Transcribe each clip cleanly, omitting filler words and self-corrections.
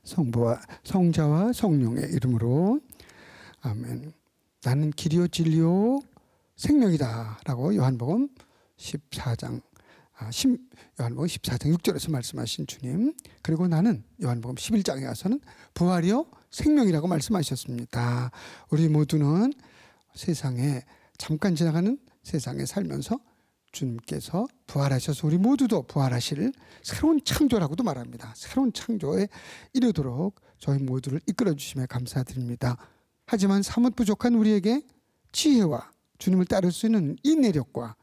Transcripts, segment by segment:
성부와 성자와 성령의 이름으로 아멘. 나는 길이요 진리요 생명이다 라고 요한복음 14장 6절에서 말씀하신 주님, 그리고 나는 요한복음 11장에 와서는 부활이요 생명이라고 말씀하셨습니다. 우리 모두는 세상에 잠깐 지나가는 세상에 살면서 주님께서 부활하셔서 우리 모두도 부활하실 새로운 창조라고도 말합니다. 새로운 창조에 이르도록 저희 모두를 이끌어 주심에 감사드립니다. 하지만 사뭇 부족한 우리에게 지혜와 주님을 따를 수 있는 인내력과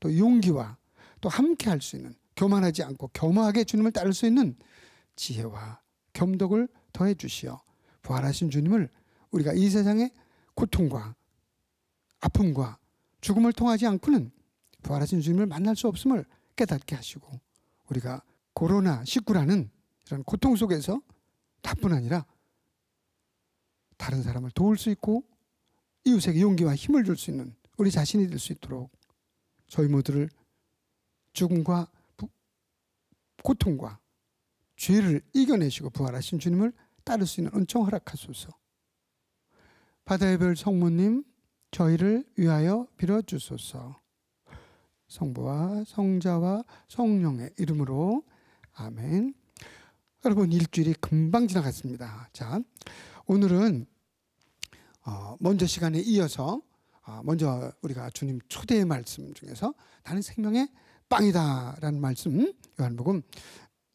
또 용기와 또 함께 할 수 있는, 교만하지 않고 겸허하게 주님을 따를 수 있는 지혜와 겸덕을 더해 주시어 부활하신 주님을 우리가 이 세상의 고통과 아픔과 죽음을 통하지 않고는 부활하신 주님을 만날 수 없음을 깨닫게 하시고, 우리가 코로나19라는 이런 고통 속에서 나뿐 아니라 다른 사람을 도울 수 있고 이웃에게 용기와 힘을 줄 수 있는 우리 자신이 될 수 있도록 저희 모두를 죽음과 고통과 죄를 이겨내시고 부활하신 주님을 따를 수 있는 은총 허락하소서. 바다의 별 성모님, 저희를 위하여 빌어주소서. 성부와 성자와 성령의 이름으로 아멘. 여러분, 일주일이 금방 지나갔습니다. 자, 오늘은 먼저 시간에 이어서 먼저 우리가 주님 초대의 말씀 중에서 나는 생명의 빵이다라는 말씀, 요한복음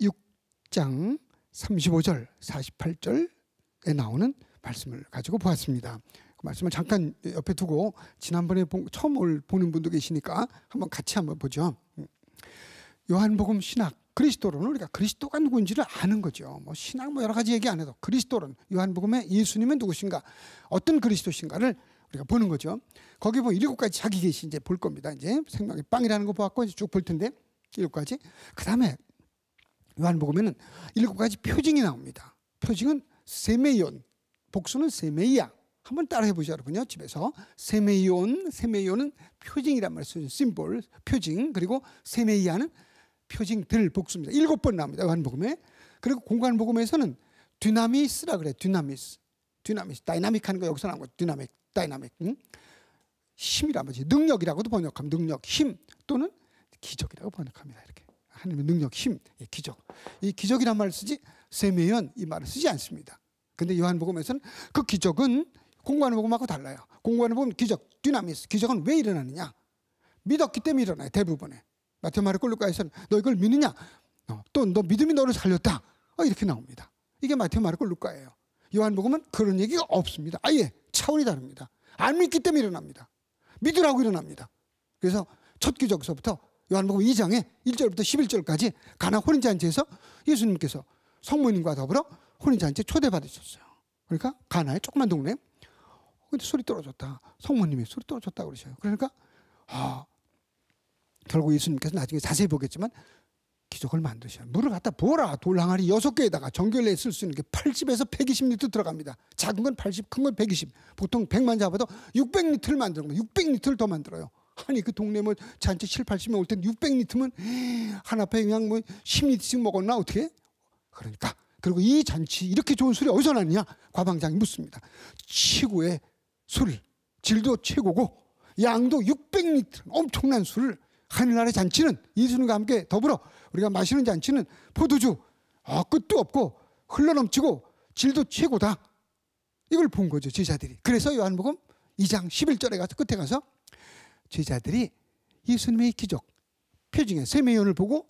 6장 35절 48절에 나오는 말씀을 가지고 보았습니다. 그 말씀을 잠깐 옆에 두고 지난번에 처음 보는 분도 계시니까 한번 같이 한번 보죠. 요한복음 신학, 그리스도론은 우리가 그리스도가 누구인지를 아는 거죠. 뭐 신학 여러 가지 얘기 안 해도 그리스도론, 요한복음의 예수님은 누구신가, 어떤 그리스도신가를 우리가 보는 거죠. 거기 보면 7가지 자기 계시 이제 볼 겁니다. 이제 생명의 빵이라는 거 보았고 쭉 볼 텐데 7가지. 그 다음에 요한복음에는 7가지 표징이 나옵니다. 표징은 세메이온, 복수는 세메이야. 한번 따라해 보죠, 여러분요. 집에서 세메이온은 표징이란 말이죠. 심볼, 표징. 그리고 세메이야는 표징들, 복수입니다. 7번 나옵니다, 요한복음에. 그리고 공관복음에서는 dynamis라 그래. dynamis, 다이나믹한 거 여기서 나온 거. 다이나믹. 힘이란 말이지. 능력이라고도 번역하면 능력, 힘 또는 기적이라고 번역합니다. 이렇게 하나님의 능력, 힘, 기적. 이 기적이란 말을 쓰지 세메이온 이 말을 쓰지 않습니다. 근데 요한복음에서는 그 기적은 공관복음하고 달라요. 공관복음 기적, dynamis, 기적은 왜 일어나느냐? 믿었기 때문에 일어나요. 대부분에. 마태오, 마르코, 루카에서는 너 이걸 믿느냐? 또 너 믿음이 너를 살렸다. 이렇게 나옵니다. 이게 마태오, 마르코, 루카예요. 요한복음은 그런 얘기가 없습니다. 아예 차원이 다릅니다. 안 믿기 때문에 일어납니다. 믿으라고 일어납니다. 그래서 첫 기적서부터 요한복음 2장에 1절부터 11절까지 가나 혼인잔치에서 예수님께서 성모님과 더불어 혼인잔치에 초대받으셨어요. 그러니까 가나의 조그만 동네. 근데 술이 떨어졌다. 성모님이 술이 떨어졌다 그러셔요. 그러니까 결국 예수님께서 나중에 자세히 보겠지만 기적을 만드셔요. 물을 갖다 부어라. 돌 항아리 6개에다가 정결내에 쓸 수 있는 게 80에서 120리터 들어갑니다. 작은 건 80, 큰 건 120. 보통 100만 잡아도 600리터를 만드는 거예요. 600리터를 더 만들어요. 아니 그 동네 뭐 잔치 7, 80명 올 땐 600리터면 하나에 그냥 뭐 10리터씩 먹었나 어떻게? 그러니까 그리고 이 잔치 이렇게 좋은 술이 어디서 나느냐? 과방장이 묻습니다. 최고의 술, 질도 최고고 양도 600리터 엄청난 술을 하늘나라의 잔치는 예수님과 함께 더불어 우리가 마시는 잔치는 포도주 끝도 없고 흘러넘치고 질도 최고다. 이걸 본 거죠, 제자들이. 그래서 요한복음 2장 11절에 가서 끝에 가서 제자들이 예수님의 기적, 표징의 세메이온을 보고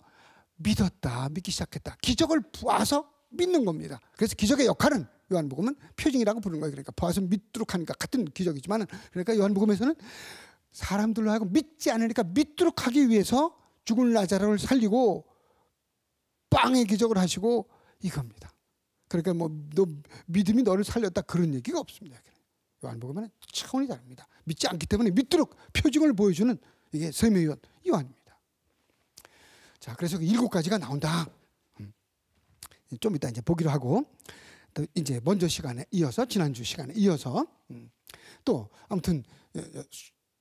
믿었다, 믿기 시작했다. 기적을 보아서 믿는 겁니다. 그래서 기적의 역할은 요한복음은 표징이라고 부르는 거예요. 그러니까 보아서 믿도록 하니까 같은 기적이지만, 그러니까 요한복음에서는 사람들로 하여금 믿지 않으니까 믿도록 하기 위해서 죽은 라자로를 살리고 빵의 기적을 하시고 이겁니다. 그러니까 뭐 너 믿음이 너를 살렸다 그런 얘기가 없습니다. 요한복음은 차원이 다릅니다. 믿지 않기 때문에 믿도록 표징을 보여주는 이게 세메이온 요한입니다. 자, 그래서 7가지가 나온다. 좀 이따 이제 보기로 하고, 또 이제 먼저 시간에 이어서 지난주 시간에 이어서 또 아무튼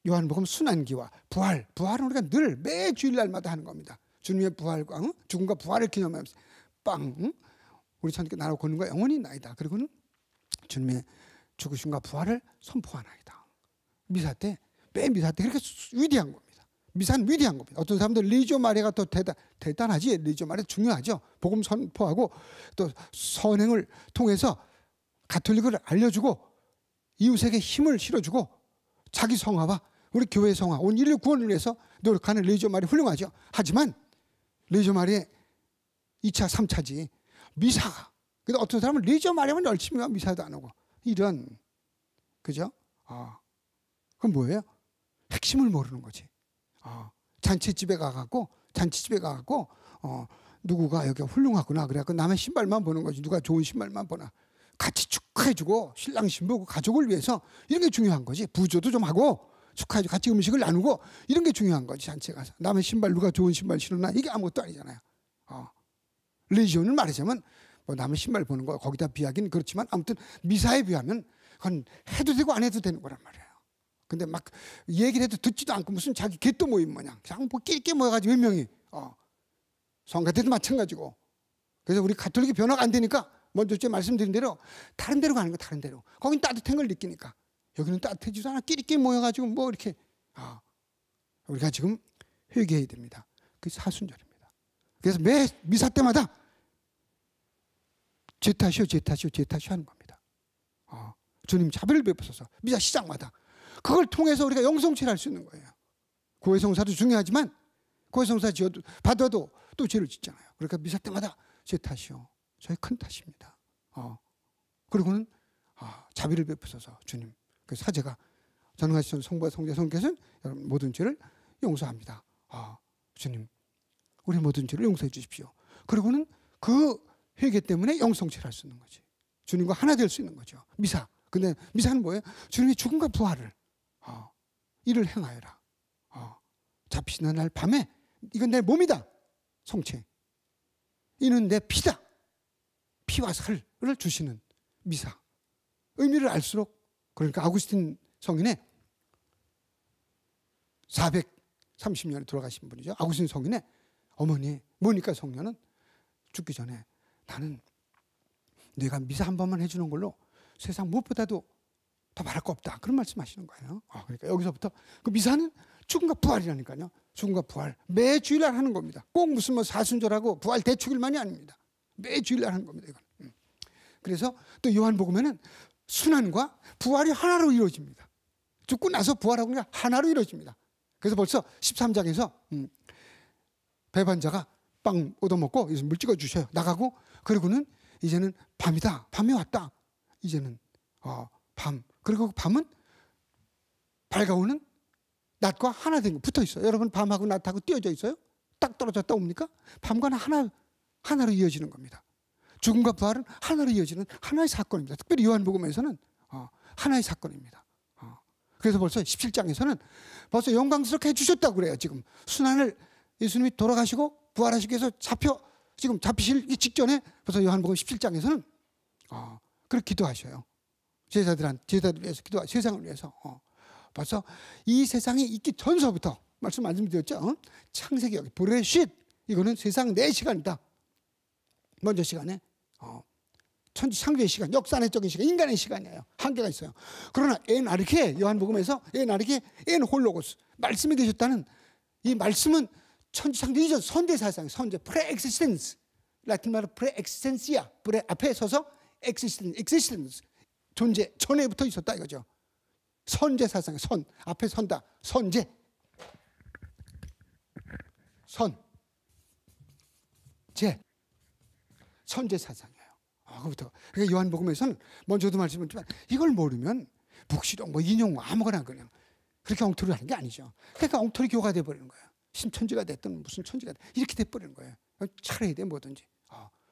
요한복음 순환기와 부활은 우리가 늘 매 주일날마다 하는 겁니다. 주님의 부활과 죽음과 부활을 기념하면서 빵, 우리 천국에 나라고 권능과 영원히 있나이다. 그리고는 주님의 죽으심과 부활을 선포하나이다. 미사 때, 맨 미사 때 그렇게 위대한 겁니다. 미사는 위대한 겁니다. 어떤 사람들 리지오 마리아가 더 대단하지. 리지오 마리아 중요하죠. 복음 선포하고 또 선행을 통해서 가톨릭을 알려주고 이웃에게 힘을 실어주고 자기 성화와 우리 교회 성화, 온 인류 구원을 위해서 노력하는 리지오 마리아 훌륭하죠. 하지만 리지오 마리아의 2차, 3차지 미사가. 근데 어떤 사람은 리지오 마리아만 열심히 하고 미사도 안 오고 이런, 그죠? 그건 뭐예요? 핵심을 모르는 거지. 잔치집에 가갖고 누구가 여기 훌륭하구나 그래갖고 남의 신발만 보는 거지. 누가 좋은 신발만 보나. 같이 축하해주고 신랑 신부 가족을 위해서 이런 게 중요한 거지. 부조도 좀 하고 축하해주고 같이 음식을 나누고 이런 게 중요한 거지. 잔치에 가서 남의 신발 누가 좋은 신발 신었나 이게 아무것도 아니잖아요. 리지온을 말하자면 뭐 남의 신발 보는 거 거기다 비하긴 그렇지만 아무튼 미사에 비하면 그건 해도 되고 안 해도 되는 거란 말이에요. 근데 막 얘기를 해도 듣지도 않고 무슨 자기 개또 모임 마냥 그냥 뭐 끼리끼리 모여가지고 몇 명이 성가 때도 마찬가지고. 그래서 우리 가톨릭이 변화가 안 되니까 먼저 제 말씀드린 대로 다른 데로 가는 거. 다른 데로. 거긴 따뜻한 걸 느끼니까. 여기는 따뜻해지도 않아. 끼리끼리 모여가지고 뭐 이렇게. 우리가 지금 회개해야 됩니다. 그게 사순절입니다. 그래서 매 미사 때마다 제타시오 하는 겁니다. 주님 자비를 베푸소서. 미사 시작마다. 그걸 통해서 우리가 영성체를 할 수 있는 거예요. 고해성사도 중요하지만 고해성사 받아도 또 죄를 짓잖아요. 그러니까 미사 때마다 제 탓이요. 저의 큰 탓입니다. 그리고는 자비를 베푸소서 주님. 그 사제가 전능하신 성부와 성자 성께서는 여러분 모든 죄를 용서합니다. 주님 우리 모든 죄를 용서해 주십시오. 그리고는 그 회개 때문에 영성체를 할 수 있는 거지. 주님과 하나 될 수 있는 거죠. 미사. 근데 미사는 뭐예요? 주님의 죽음과 부활을 이를 행하여라. 잡히시는 날 밤에 이건 내 몸이다. 성체. 이는 내 피다. 피와 살을 주시는 미사. 의미를 알수록 그러니까 아구스틴 성인의 430년에 돌아가신 분이죠. 아구스틴 성인의 어머니 모니카 성녀는 죽기 전에 나는 네가 미사 한 번만 해주는 걸로 세상 무엇보다도 더 바랄 거 없다. 그런 말씀하시는 거예요. 그러니까 여기서부터 그 미사는 죽음과 부활이라니까요. 죽음과 부활 매 주일날 하는 겁니다. 꼭 무슨 뭐 사순절하고 부활 대축일만이 아닙니다. 매 주일날 하는 겁니다. 이건. 그래서 또 요한복음에는 순환과 부활이 하나로 이루어집니다. 죽고 나서 부활하고 하나로 이루어집니다. 그래서 벌써 13장에서 배반자가 빵 얻어먹고 물 찍어 주셔요. 나가고 그리고는 이제는 밤이다. 밤이 왔다. 이제는 밤. 그리고 밤은 밝아오는 낮과 하나 된 거 붙어 있어요. 여러분 밤하고 낮하고 띄어져 있어요? 딱 떨어졌다 옵니까? 밤과 하나로 이어지는 겁니다. 죽음과 부활은 하나로 이어지는 하나의 사건입니다. 특별히 요한복음에서는 하나의 사건입니다. 그래서 벌써 17장에서는 벌써 영광스럽게 해주셨다고 그래요. 지금 순환을 예수님이 돌아가시고 부활하시기 위해서 지금 잡히실 직전에 벌써 요한복음 17장에서는 그렇게 기도하셔요. 제자들 위해서 기도하 세상을 위해서. 벌써 이 세상이 있기 전서부터 말씀드렸죠. 창세기 여기 브레쉿 이거는 세상 내 시간이다. 먼저 시간에 천지 창조의 시간, 역사내적인 시간, 인간의 시간이에요. 한계가 있어요. 그러나 엔 아르케 요한복음에서 엔 아르케 엔 홀로고스 말씀이 되셨다는 이 말씀은 천지 창조 이전 선대 사상, 선제 프레엑시스텐스 라틴 말로 프레엑시스텐시아 프레 앞에 서서 엑시스텐스 존재 전에부터 있었다 이거죠. 선제 사상, 선 앞에 선다, 선제 선제 사상이에요. 그부터. 그러니까 요한복음에서는 먼저도 말씀드렸지만 이걸 모르면 북시록 뭐 인용 아무거나 그냥 그렇게 엉터리를 하는 게 아니죠. 그러니까 엉터리 교가 돼버리는 거예요. 신천지가 됐든 무슨 천지가 됐든 이렇게 돼버리는 거예요. 차려야 돼 뭐든지.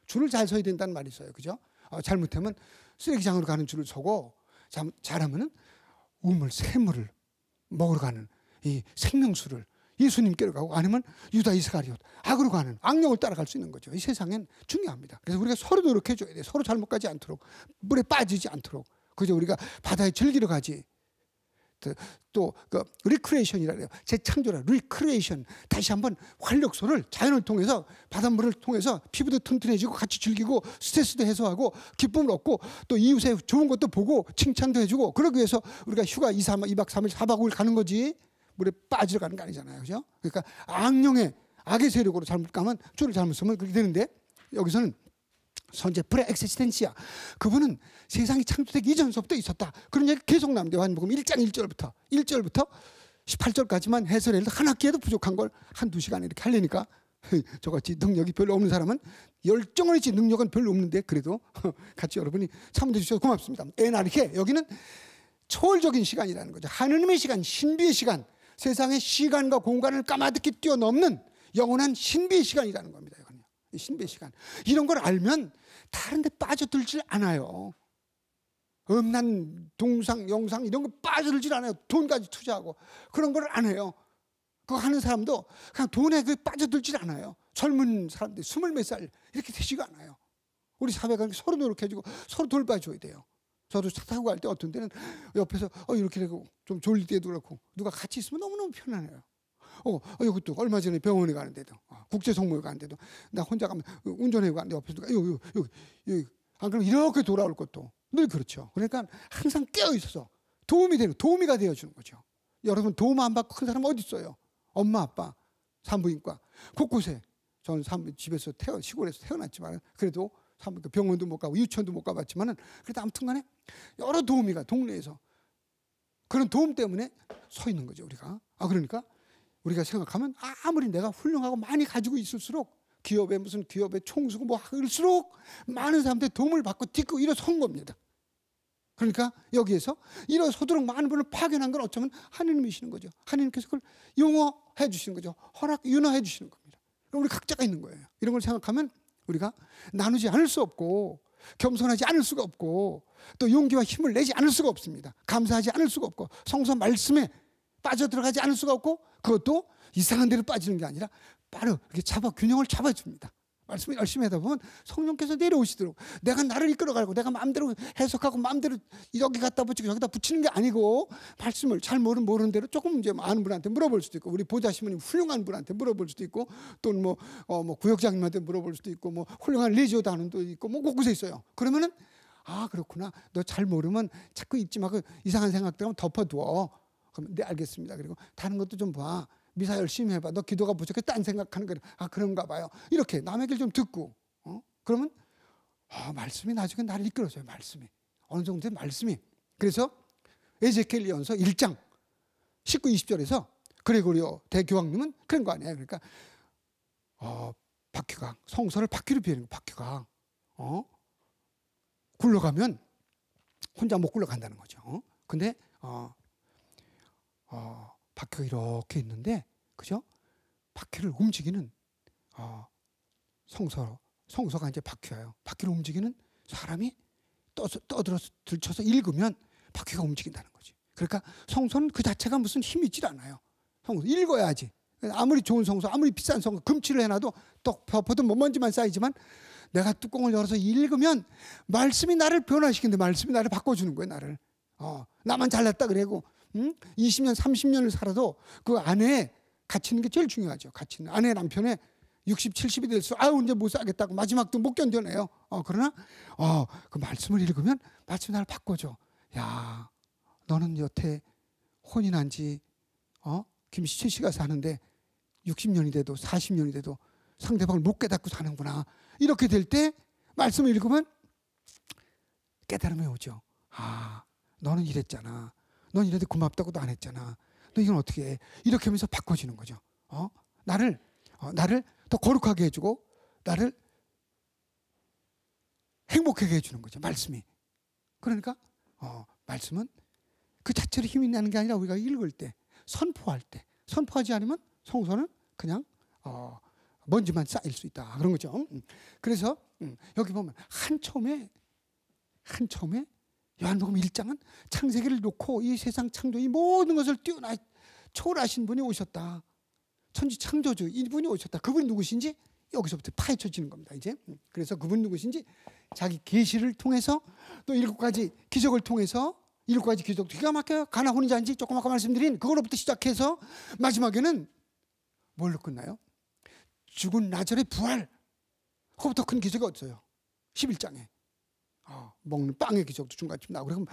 줄을 잘 서야 된다는 말이 있어요. 그죠? 잘못하면 쓰레기장으로 가는 줄을 서고 잘하면은 새물을 먹으러 가는 이 생명수를 예수님께로 가고 아니면 유다 이스가리옷 악으로 가는 악령을 따라갈 수 있는 거죠. 이 세상엔 중요합니다. 그래서 우리가 서로 노력해 줘야 돼. 서로 잘못 가지 않도록 물에 빠지지 않도록. 그죠? 우리가 바다에 즐기러 가지 또 그 리크리에이션이라 그래요. 재창조라 리크리에이션. 다시 한번 활력소를 자연을 통해서 바닷물을 통해서 피부도 튼튼해지고 같이 즐기고 스트레스도 해소하고 기쁨을 얻고 또 이웃의 좋은 것도 보고 칭찬도 해주고 그러기 위해서 우리가 휴가 2박 3일 4박 5일 가는 거지 물에 빠지러 가는 거 아니잖아요. 그죠? 그러니까 악의 세력으로 잘못 가면 줄을 잘못 쓰면 그렇게 되는데 여기서는 선제 프레엑시스텐시아 그분은 세상이 창조되기 이전서부터 있었다. 그런 얘기 계속 나옵니다. 요한복음 1장 1절부터 18절까지만 해설해도 한 학기에도 부족한 걸 한두 시간에 이렇게 하려니까 저같이 능력이 별로 없는 사람은 열정을 했지 능력은 별로 없는데 그래도 같이 여러분이 참여해 주셔서 고맙습니다. 에나르케 여기는 초월적인 시간이라는 거죠. 하느님의 시간, 신비의 시간, 세상의 시간과 공간을 까마득히 뛰어넘는 영원한 신비의 시간이라는 겁니다. 이거는 신비의 시간. 이런 걸 알면 다른 데 빠져들질 않아요. 음란, 동상, 영상 이런 거 빠져들질 않아요. 돈까지 투자하고 그런 걸 안 해요. 그거 하는 사람도 그냥 돈에 빠져들질 않아요. 젊은 사람들 20몇 살 이렇게 되지가 않아요. 우리 사회가 서로 노력해주고 서로 돌봐줘야 돼요. 저도 차 타고 갈 때 어떤 때는 옆에서 이렇게 되고 좀 졸릴 때도 그렇고 누가 같이 있으면 너무너무 편안해요. 이것도 얼마 전에 병원에 가는데도 국제 성모에 가는데도 나 혼자 가면 운전해 가는데 옆에서 누가 여기 안 그러면 이렇게 돌아올 것도 늘 그렇죠. 그러니까 항상 깨어 있어서 도우미가 되어 주는 거죠. 여러분 도움 안 받고 큰 사람 어디 있어요? 엄마 아빠 산부인과 곳곳에 저는 집에서 시골에서 태어났지만 그래도 산부인과 병원도 못 가고 유치원도 못 가봤지만은 그래도 아무튼간에 여러 도우미가 동네에서 그런 도움 때문에 서 있는 거죠 우리가. 그러니까 우리가 생각하면 아무리 내가 훌륭하고 많이 가지고 있을수록 기업의 총수고 뭐 할수록 많은 사람들의 도움을 받고 딛고 일어선 겁니다. 그러니까 여기에서 일어서도록 많은 분을 파견한 건 어쩌면 하느님이시는 거죠. 하느님께서 그걸 용어해 주시는 거죠. 윤허해 주시는 겁니다. 그럼 우리 각자가 있는 거예요. 이런 걸 생각하면 우리가 나누지 않을 수 없고 겸손하지 않을 수가 없고 또 용기와 힘을 내지 않을 수가 없습니다. 감사하지 않을 수가 없고 성서 말씀에 빠져들어가지 않을 수가 없고 그것도 이상한 데로 빠지는 게 아니라 바로 이렇게 균형을 잡아줍니다. 말씀을 열심히 하다 보면 성령께서 내려오시도록 내가 나를 이끌어가고 내가 마음대로 해석하고 마음대로 여기 갖다 붙이고 여기다 붙이는 게 아니고 말씀을 잘 모르는 대로 조금 이제 아는 분한테 물어볼 수도 있고 우리 보좌시모님 훌륭한 분한테 물어볼 수도 있고 또는 뭐 구역장님한테 물어볼 수도 있고 뭐 훌륭한 레지오단도 있고 뭐 곳곳에 있어요. 그러면은 그렇구나. 너 잘 모르면 자꾸 잊지 말고 이상한 생각들 하면 덮어두어. 그럼 네 알겠습니다. 그리고 다른 것도 좀 봐. 미사 열심히 해봐. 너 기도가 부족해. 딴 생각하는 거야. 그런가 봐요. 이렇게 남의 길 좀 듣고 그러면 말씀이 나중에 나를 이끌어줘요. 말씀이 어느 정도 말씀이. 그래서 에제키엘전서 1장 19, 20절에서 그레고리오 대교황님은 그런 거 아니에요. 그러니까 바퀴가 성서를 바퀴로 비우는 거. 바퀴가 굴러가면 혼자 못 굴러간다는 거죠. 근데 바퀴가 이렇게 있는데, 그죠? 바퀴를 움직이는 성서가 이제 바퀴예요. 바퀴를 움직이는 사람이 들쳐서 읽으면 바퀴가 움직인다는 거지. 그러니까 성서는 그 자체가 무슨 힘이 있질 않아요. 성서 읽어야지. 아무리 좋은 성서, 아무리 비싼 성서 금치를 해놔도 또 덮어도 먼지만 쌓이지만 내가 뚜껑을 열어서 읽으면 말씀이 나를 변화시키는데 말씀이 나를 바꿔주는 거예요. 나를. 나만 잘났다 그래고 20년 30년을 살아도 그 안에 갇히는 게 제일 중요하죠. 갇히는 아내 남편의 60, 70이 될수록 이제 못 살겠다고 마지막도 못 견뎌내요. 그러나 그 말씀을 읽으면 말씀이 나를 바꿔줘. 야, 너는 여태 혼인한 지 김시철 씨가 사는데 60년이 돼도 40년이 돼도 상대방을 못 깨닫고 사는구나. 이렇게 될 때 말씀을 읽으면 깨달음이 오죠. 너는 이랬잖아. 넌 이래도 고맙다고도 안 했잖아. 너 이건 어떻게 해? 이렇게 하면서 바꿔주는 거죠. 나를 더 거룩하게 해주고 나를 행복하게 해주는 거죠. 말씀이. 그러니까 말씀은 그 자체로 힘이 나는 게 아니라 우리가 읽을 때, 선포할 때, 선포하지 않으면 성서는 그냥 먼지만 쌓일 수 있다. 그런 거죠. 그래서 여기 보면 한 처음에 요한복음 1장은 창세기를 놓고 이 세상 창조 이 모든 것을 초월하신 분이 오셨다. 천지 창조주 이분이 오셨다. 그분이 누구신지 여기서부터 파헤쳐지는 겁니다. 이제 그래서 그분이 누구신지 자기 계시를 통해서 또 7가지 기적을 통해서 7가지 기적 기가 막혀요. 가나 혼인잔치 조금 아까 말씀드린 그거로부터 시작해서 마지막에는 뭘로 끝나요? 죽은 나절의 부활. 그거부터 큰 기적이 없어요. 11장에 먹는 빵의 기적도 중간쯤 나오고 그러면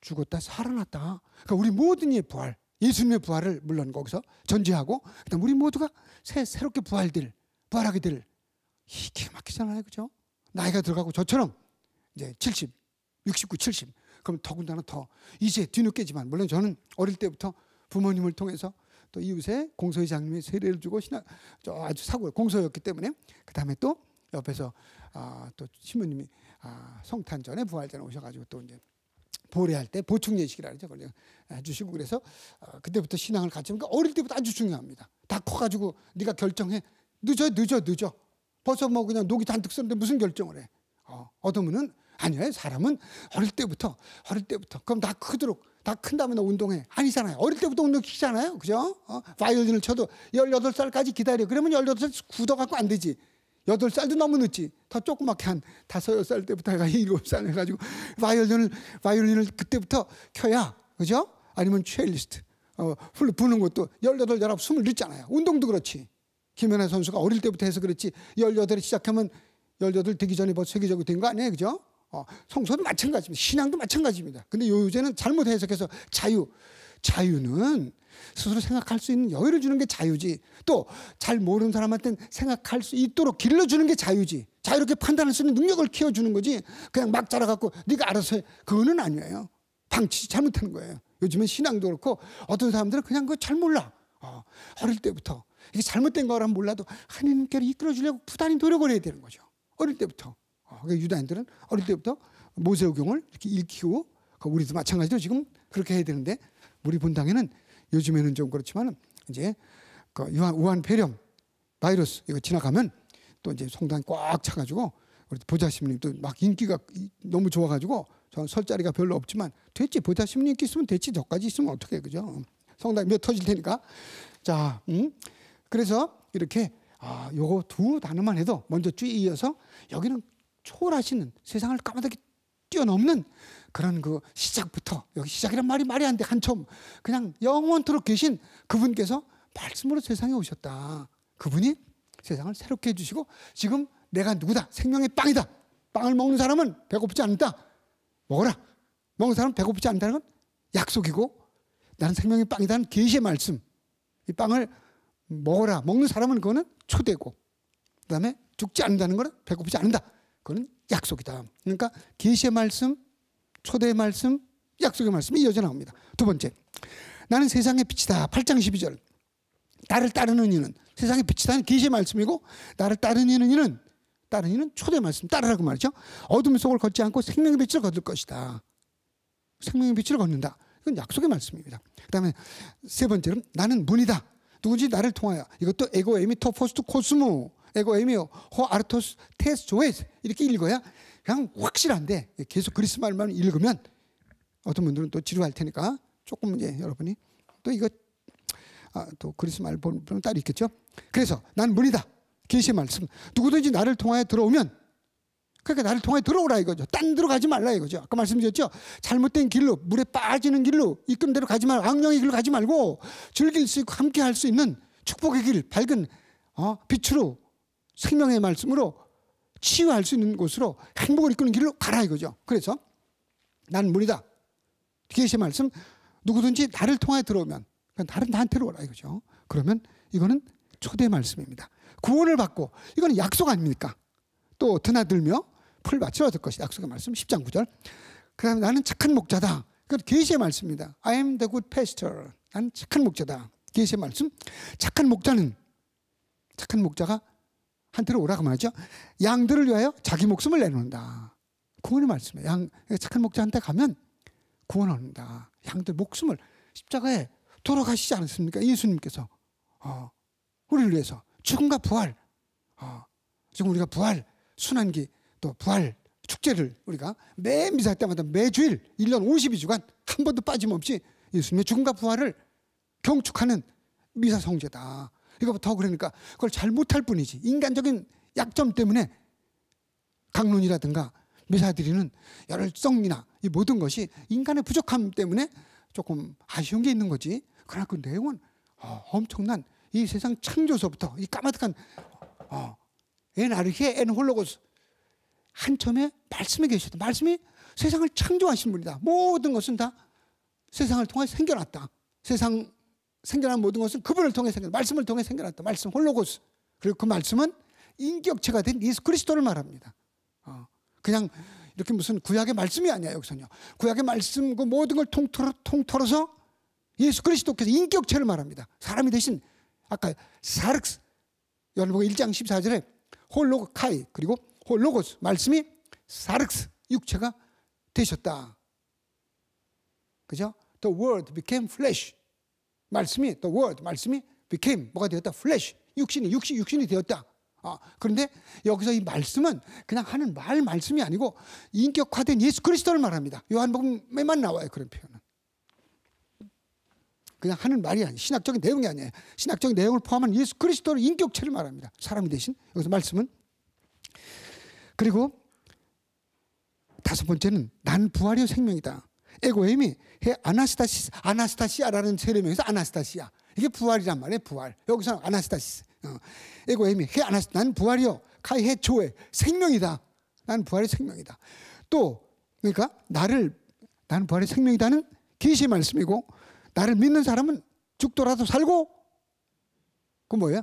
죽었다 살아났다. 그러니까 우리 모든 이의 부활, 예수님의 부활을 물론 거기서 전제하고 그다음 우리 모두가 새롭게 부활하게 될 이 기가 막히잖아요, 그죠? 나이가 들어가고 저처럼 이제 70, 69, 70. 그럼 더군다나 더 이제 뒤늦게지만 물론 저는 어릴 때부터 부모님을 통해서 또 이웃에 공소회장님이 세례를 주고 아주 사고를 공소였기 때문에 그 다음에 또 옆에서 또 신부님이 성탄 전에 부활 전에 오셔가지고 또 이제 보례할 때 보충 예식이라 그러죠. 그걸 해주시고 그래서 그때부터 신앙을 갖추면 그러니까 어릴 때부터 아주 중요합니다. 다 커가지고 네가 결정해. 늦어. 벌써 뭐 그냥 녹이 잔뜩 썼는데 무슨 결정을 해. 얻으면은 아니에요. 사람은 어릴 때부터 그럼 다 크도록 다 큰 다음에 너 운동해. 아니잖아요. 어릴 때부터 운동시키잖아요. 그죠? 바이올린을 쳐도 18살까지 기다려. 그러면 18살 굳어갖고 안 되지. 8살도 너무 늦지. 더 조그맣게 한 5, 6살 때부터 해가 7살 해가지고 바이올린을 그때부터 켜야, 그죠? 아니면 첼리스트, 플룻 부는 것도 18, 19, 20 늦잖아요. 운동도 그렇지. 김연아 선수가 어릴 때부터 해서 그렇지 18에 시작하면 18 되기 전에 벌써 세계적으로 된 거 아니에요, 그죠? 성소도 마찬가지입니다. 신앙도 마찬가지입니다. 근데 요새는 잘못 해석해서 자유는 스스로 생각할 수 있는 여유를 주는 게 자유지. 또 잘 모르는 사람한테는 생각할 수 있도록 길러주는 게 자유지. 자유롭게 판단할 수 있는 능력을 키워주는 거지. 그냥 막 자라갖고 네가 알아서 해. 그거는 아니에요. 방치 잘못하는 거예요. 요즘은 신앙도 그렇고 어떤 사람들은 그냥 그거 잘 몰라. 어릴 때부터 이게 잘못된 거라면 몰라도 하나님께로 이끌어주려고 부단히 노력을 해야 되는 거죠. 어릴 때부터. 그러니까 유다인들은 어릴 때부터 모세오경을 이렇게 읽히고 우리도 마찬가지로 지금 그렇게 해야 되는데 우리 본당에는 요즘에는 좀 그렇지만 이제 그 우한 폐렴 바이러스 이거 지나가면 또 이제 성당이 꽉 차가지고 우리 보좌심님도 막 인기가 너무 좋아가지고 저는 설 자리가 별로 없지만 됐지. 보좌심님 인기 있으면 됐지. 저까지 있으면 어떻게 그죠? 성당 몇 터질 테니까. 자, 그래서 이렇게 요거 두 단어만 해도 먼저 쭉 이어서 여기는 초월하시는 세상을 까마득히 뛰어넘는 그런 그 시작부터 여기 시작이란 말이 안 돼. 한참 그냥 영원토록 계신 그분께서 말씀으로 세상에 오셨다. 그분이 세상을 새롭게 해주시고 지금 내가 누구다. 생명의 빵이다. 빵을 먹는 사람은 배고프지 않는다. 먹어라. 먹는 사람은 배고프지 않다는 건 약속이고 나는 생명의 빵이다는 계시의 말씀. 이 빵을 먹어라. 먹는 사람은 그거는 초대고 그다음에 죽지 않는다는 거는 배고프지 않는다. 그거는 약속이다. 그러니까 계시의 말씀, 초대의 말씀, 약속의 말씀이 이어져 나옵니다. 두 번째, 나는 세상의 빛이다. 8장 12절. 나를 따르는 이는 세상의 빛이다는 계시의 말씀이고 나를 따르는 이는 초대의 말씀 따르라고 말이죠. 어둠 속을 걷지 않고 생명의 빛을 거둘 것이다. 생명의 빛을 걷는다. 이건 약속의 말씀입니다. 그 다음에 세 번째로 나는 문이다. 누군지 나를 통하여 이것도 에고 에미 토포스트 코스모 에고 에미오 호 아르토스 테스 조에스 이렇게 읽어야 그냥 확실한데 계속 그리스 말만 읽으면 어떤 분들은 또 지루할 테니까 조금 이제 여러분이 또 이거 또 그리스 말 보는 분은 따로 있겠죠. 그래서 난 문이다. 계시의 말씀. 누구든지 나를 통하여 들어오면 그러니까 나를 통하여 들어오라 이거죠. 딴 데로 가지 말라 이거죠. 아까 말씀드렸죠. 잘못된 길로 물에 빠지는 길로 이끈 대로 가지 말고 악령의 길로 가지 말고 즐길 수 있고 함께 할 수 있는 축복의 길 밝은 빛으로 생명의 말씀으로 치유할 수 있는 곳으로 행복을 이끄는 길로 가라 이거죠. 그래서 난 문이다. 계시의 말씀 누구든지 나를 통하여 들어오면 나한테로 오라 이거죠. 그러면 이거는 초대 말씀입니다. 구원을 받고 이거는 약속 아닙니까? 또 드나들며 풀밭을 얻을 것이다. 약속의 말씀 10장 9절. 그 다음에 나는 착한 목자다. 그건 계시의 말씀입니다. I am the good pastor. 나는 착한 목자다. 계시의 말씀. 착한 목자가 한테로 오라고 말하죠. 양들을 위하여 자기 목숨을 내놓는다. 구원의 말씀이에요. 착한 목자한테 가면 구원을 얻는다. 양들 목숨을 십자가에 돌아가시지 않았습니까? 예수님께서 우리를 위해서 죽음과 부활. 지금 우리가 부활 순환기 또 부활 축제를 우리가 매 미사 때마다 매주일 1년 52주간 한 번도 빠짐없이 예수님의 죽음과 부활을 경축하는 미사 성제다. 이거 더 그러니까 그걸 잘 못할 뿐이지 인간적인 약점 때문에 강론이라든가 묘사드리는 열성이나 이 모든 것이 인간의 부족함 때문에 조금 아쉬운 게 있는 거지. 그러나 그 내용은 엄청난 이 세상 창조서부터 이 까마득한 엔 아르히에 엔 홀로고스 한첨에 말씀에 계셨다. 말씀이 세상을 창조하신 분이다. 모든 것은 다 세상을 통해 생겨났다. 세상 생겨난 모든 것은 그분을 통해 생겨났다. 말씀을 통해 생겨났다. 말씀 홀로고스. 그리고 그 말씀은 인격체가 된 예수 그리스도를 말합니다. 그냥 이렇게 무슨 구약의 말씀이 아니야. 여기서는요. 구약의 말씀 그 모든 걸 통틀어서 예수 그리스도께서 인격체를 말합니다. 사람이 대신 아까 사르스 열왕복음 1장 14절에 홀로카이 그리고 홀로고스 말씀이 사르스 육체가 되셨다. 그죠? The word became flesh. 말씀이 the word 말씀이 became 뭐가 되었다? flesh. 육신이 되었다. 그런데 여기서 이 말씀은 그냥 하는 말씀이 아니고 인격화된 예수 그리스도를 말합니다. 요한복음에만 나와요. 그런 표현은. 그냥 하는 말이 아니에요. 신학적인 내용이 아니에요. 신학적인 내용을 포함한 예수 그리스도를 인격체를 말합니다. 사람이 대신 여기서 말씀은. 그리고 다섯 번째는 난 부활이요 생명이다. 에고에임이 아나스타시아라는 세례명에서 아나스타시아. 이게 부활이란 말이에요. 부활. 여기서 아나스타시스. 에고에임이 난 부활이요 카이 해 조에 생명이다. 난 부활의 생명이다. 또 그러니까 나는 부활의 생명이다는 계시의 말씀이고 나를 믿는 사람은 죽더라도 살고 그 뭐예요?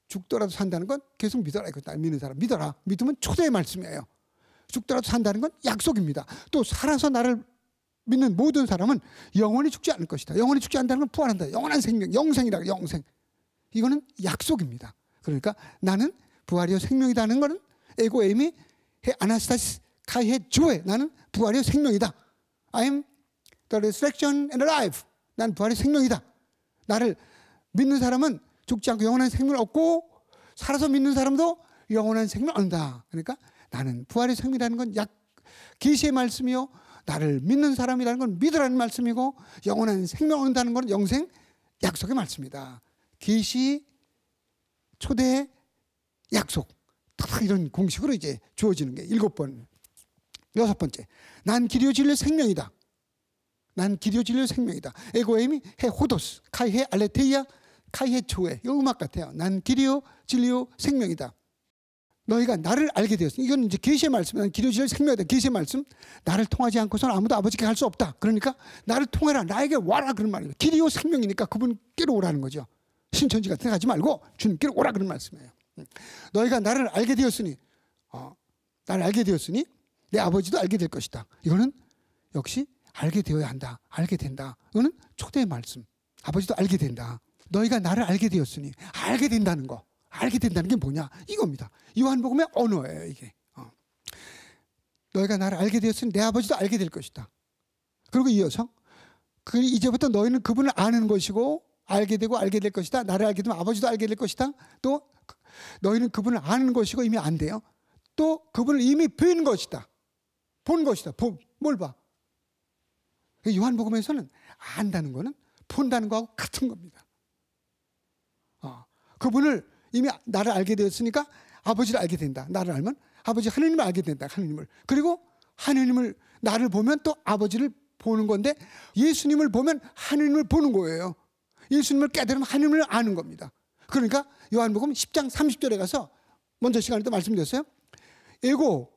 죽더라도 산다는 건 계속 믿어라. 이거 날 믿는 사람 믿어라. 믿으면 초대의 말씀이에요. 죽더라도 산다는 건 약속입니다. 또 살아서 나를 믿는 모든 사람은 영원히 죽지 않을 것이다. 영원히 죽지 않는다는 건 부활한다. 영원한 생명, 영생이라 영생. 이거는 약속입니다. 그러니까 나는 부활이요 생명이다는 것은 에고에임이 아나스타시 카이헤 조에 나는 부활이요 생명이다. I am the resurrection and life. 난 부활의 생명이다. 나를 믿는 사람은 죽지 않고 영원한 생명을 얻고 살아서 믿는 사람도 영원한 생명을 얻는다. 그러니까 나는 부활의 생명이라는 건 계시의 말씀이요. 나를 믿는 사람이라는 건 믿으라는 말씀이고 영원한 생명을 얻는다는 건 영생 약속의 말씀이다. 계시 초대 약속 다 이런 공식으로 이제 주어지는 게 7번. 여섯 번째 난 길이요 진리요 생명이다. 난 길이요 진리요 생명이다. 에고에임이 해 호도스 카이 해 알레테이아 카이 해 조에 이 음악 같아요. 난 길이요 진리요 생명이다. 너희가 나를 알게 되었으니 이건 이제 계시의 말씀. 난 길이요 진리요 생명이다. 계시의 말씀. 나를 통하지 않고서는 아무도 아버지께 갈 수 없다. 그러니까 나를 통해라. 나에게 와라 그런 말이에요. 길이요 생명이니까 그분께로 오라는 거죠. 신천지 같은 데 가지 말고 주님께로 오라 그런 말씀이에요. 너희가 나를 알게 되었으니 나를 알게 되었으니 내 아버지도 알게 될 것이다. 이거는 역시 알게 되어야 한다. 알게 된다. 이거는 초대의 말씀. 아버지도 알게 된다. 너희가 나를 알게 되었으니 알게 된다는 거. 알게 된다는 게 뭐냐? 이겁니다. 요한복음의 언어예요. 이게. 너희가 나를 알게 되었으니 내 아버지도 알게 될 것이다. 그리고 이어서 이제부터 너희는 그분을 아는 것이고 알게 되고 알게 될 것이다. 나를 알게 되면 아버지도 알게 될 것이다. 또 너희는 그분을 아는 것이고 이미 안 돼요. 또 그분을 이미 본 것이다. 본 것이다. 뭘 봐? 요한복음에서는 안다는 거는 본다는 거하고 같은 겁니다. 그분을 이미 나를 알게 되었으니까 아버지를 알게 된다. 나를 알면 아버지 하느님을 알게 된다. 하느님을. 그리고 하느님을 나를 보면 또 아버지를 보는 건데 예수님을 보면 하느님을 보는 거예요. 예수님을 깨달으면 하느님을 아는 겁니다. 그러니까 요한복음 10장 30절에 가서 먼저 시간에 또 말씀드렸어요. 에고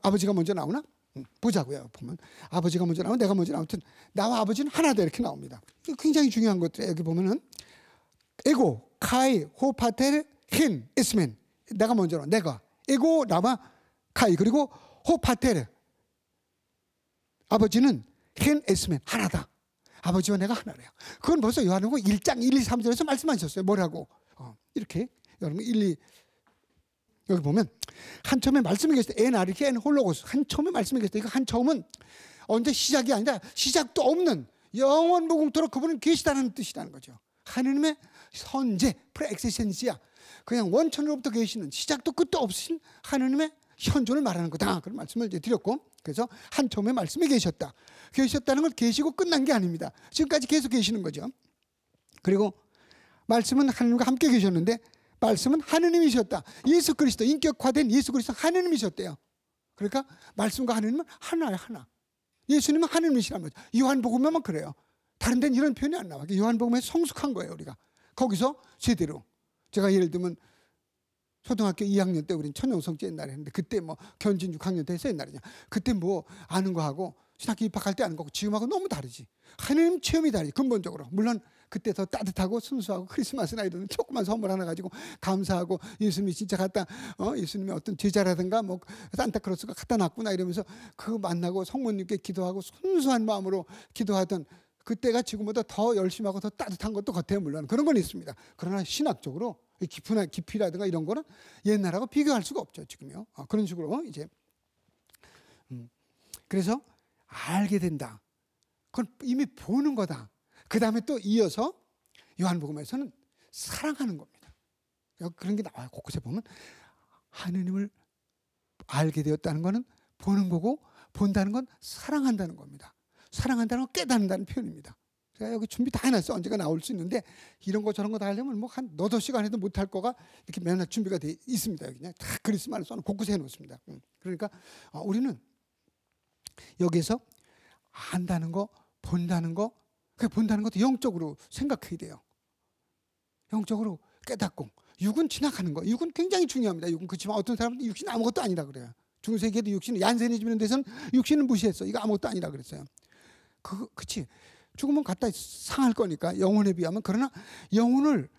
아버지가 먼저 나오나? 보자고요. 보면 아버지가 먼저 나오면 내가 먼저 나오든 나와 아버지는 하나다 이렇게 나옵니다. 굉장히 중요한 것들 여기 보면은 에고 카이 호파텔 힌 에스멘 내가 먼저 나와. 내가 에고 라마 카이 그리고 호파텔 아버지는 힌 에스멘 하나다. 아버지와 내가 하나래요. 그건 벌써 요한복음 1장 1, 2, 3절에서 말씀하셨어요. 뭐라고? 이렇게 여러분 1, 2 여기 보면 한 처음에 말씀이 계실 때 에나르키 엔 홀로고스 한 처음에 말씀이 계실 때 이거 한 처음은 언제 시작이 아니라 시작도 없는 영원 무궁토록 그분은 계시다는 뜻이라는 거죠. 하느님의 선제 프레엑시센시아 그냥 원천으로부터 계시는 시작도 끝도 없으신 하느님의 현존을 말하는 거다. 그런 말씀을 이제 드렸고 그래서 한 처음에 말씀이 계셨다. 계셨다는 걸 계시고 끝난 게 아닙니다. 지금까지 계속 계시는 거죠. 그리고 말씀은 하느님과 함께 계셨는데 말씀은 하느님이셨다. 예수 그리스도 인격화된 예수 그리스도 하느님이셨대요. 그러니까 말씀과 하나님은 하나예요, 하나. 예수님은 하나님이시란 말이죠. 요한복음에만 그래요. 다른 데는 이런 표현이 안 나와요. 요한복음에 성숙한 거예요, 우리가. 거기서 제대로. 제가 예를 들면 초등학교 2학년 때 우린 천연성제 옛날에 했는데 그때 뭐 견진 6학년 때 했어 옛날에. 그때 뭐 아는 거하고 신학교 입학할 때 아는 거고 지금하고 너무 다르지. 하나님 체험이 다르지 근본적으로. 물론 그때 더 따뜻하고 순수하고 크리스마스나 이런 조그만 선물 하나 가지고 감사하고 예수님이 진짜 갖다 예수님의 어떤 제자라든가 뭐 산타크로스가 갖다 놨구나 이러면서 그거 만나고 성모님께 기도하고 순수한 마음으로 기도하던 그때가 지금보다 더 열심히 하고 더 따뜻한 것도 같아요. 물론 그런 건 있습니다. 그러나 신학적으로 깊이라든가 이런 거는 옛날하고 비교할 수가 없죠. 지금요. 그런 식으로 이제 그래서 알게 된다. 그건 이미 보는 거다. 그 다음에 또 이어서 요한복음에서는 사랑하는 겁니다. 그런 게 나와요. 곳곳에 보면 하느님을 알게 되었다는 것은 보는 거고 본다는 건 사랑한다는 겁니다. 사랑한다는 건 깨닫는다는 표현입니다. 제가 여기 준비 다 해놨어. 언제가 나올 수 있는데 이런 거 저런 거 다 하려면 뭐 한 너댓 시간 해도 못할 거가 이렇게 맨날 준비가 돼 있습니다. 여기 그냥 다 그리스만을 써놓은 곳곳에 해놓습니다. 그러니까 우리는 여기에서 안다는 거, 본다는 거, 그 본다는 것도 영적으로 생각해야 돼요. 영적으로 깨닫고 육은 지나가는 거. 육은 굉장히 중요합니다. 육은 그렇지만 어떤 사람은 육신은 아무것도 아니다 그래요. 중세기에도 육신은 얀센이즘이라는 데서는 육신은 무시했어. 이거 아무것도 아니다 그랬어요. 그치. 죽으면 갖다 상할 거니까 영혼에 비하면. 그러나 영혼을